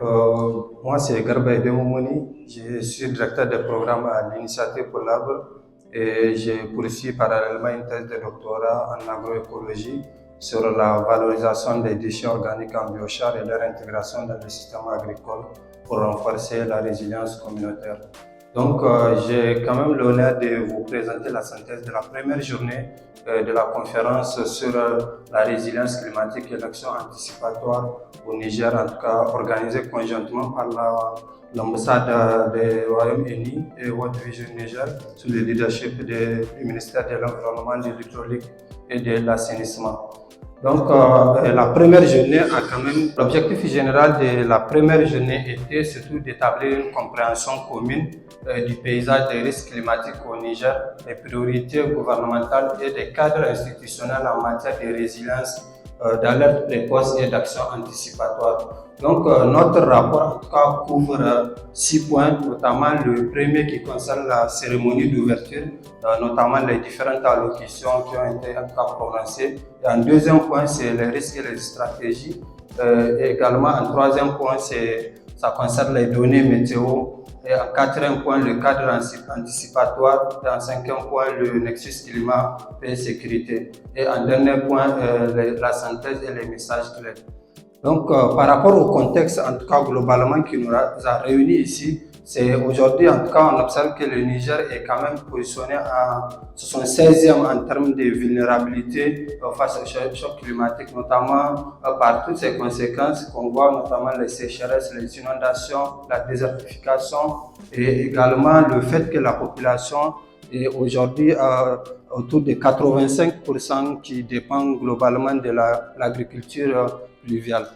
Moi, c'est Garba Demoumoni. Je suis directeur de programme à l'Initiative pour l'Arbre et j'ai poursuivi parallèlement une thèse de doctorat en agroécologie sur la valorisation des déchets organiques en biochar et leur intégration dans le système agricole pour renforcer la résilience communautaire. Donc, j'ai quand même l'honneur de vous présenter la synthèse de la première journée de la conférence sur la résilience climatique et l'action anticipatoire au Niger, en tout cas organisée conjointement par l'ambassade des Royaumes-Unis et World Vision Niger sous le leadership du ministère de l'Environnement, de l'Hydraulique et de l'Assainissement. Donc, la première journée a quand même, l'objectif général de la première journée était surtout d'établir une compréhension commune du paysage des risques climatiques au Niger, des priorités gouvernementales et des cadres institutionnels en matière de résilience, d'alerte précoce et d'action anticipatoire. Donc, notre rapport en tout cas couvre 6 points, notamment le premier qui concerne la cérémonie d'ouverture, notamment les différentes allocutions qui ont été en tout cas prononcées. Et en deuxième point, c'est les risques et les stratégies. Également, en troisième point, ça concerne les données météo. Et en quatrième point, le cadre anticipatoire. Et en cinquième point, le nexus climat et sécurité. Et en dernier point, la synthèse et les messages clés. Donc, par rapport au contexte, en tout cas globalement, qui nous a réunis ici, c'est aujourd'hui, en tout cas, on observe que le Niger est quand même positionné à 76e en termes de vulnérabilité face au choc climatique, notamment par toutes ces conséquences qu'on voit, notamment les sécheresses, les inondations, la désertification et également le fait que la population est aujourd'hui autour de 85% qui dépend globalement de l'agriculture pluviale.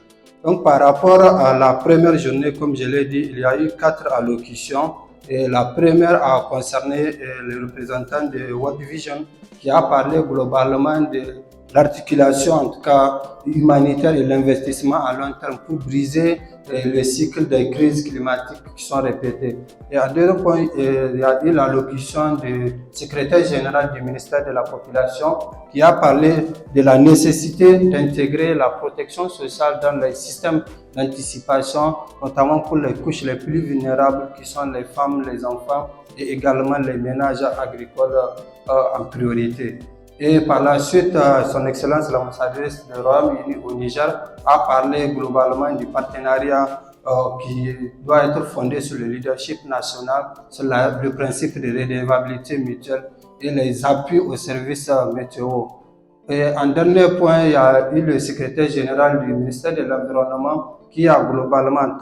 Donc, par rapport à la première journée, comme je l'ai dit, il y a eu 4 allocutions. Et la première a concerné le représentant de World Vision qui a parlé globalement de l'articulation, en tout cas humanitaire et l'investissement à long terme pour briser le cycle des crises climatiques qui sont répétées. Et à deuxième point, il y a eu l'allocution du secrétaire général du ministère de la Population qui a parlé de la nécessité d'intégrer la protection sociale dans les systèmes d'anticipation, notamment pour les couches les plus vulnérables qui sont les femmes, les enfants et également les ménages agricoles en priorité. Et par la suite, son Excellence l'ambassadrice du Royaume-Uni au Niger a parlé globalement du partenariat qui doit être fondé sur le leadership national, sur le principe de redevabilité mutuelle et les appuis aux services météo. Et en dernier point, il y a eu le secrétaire général du ministère de l'Environnement qui a globalement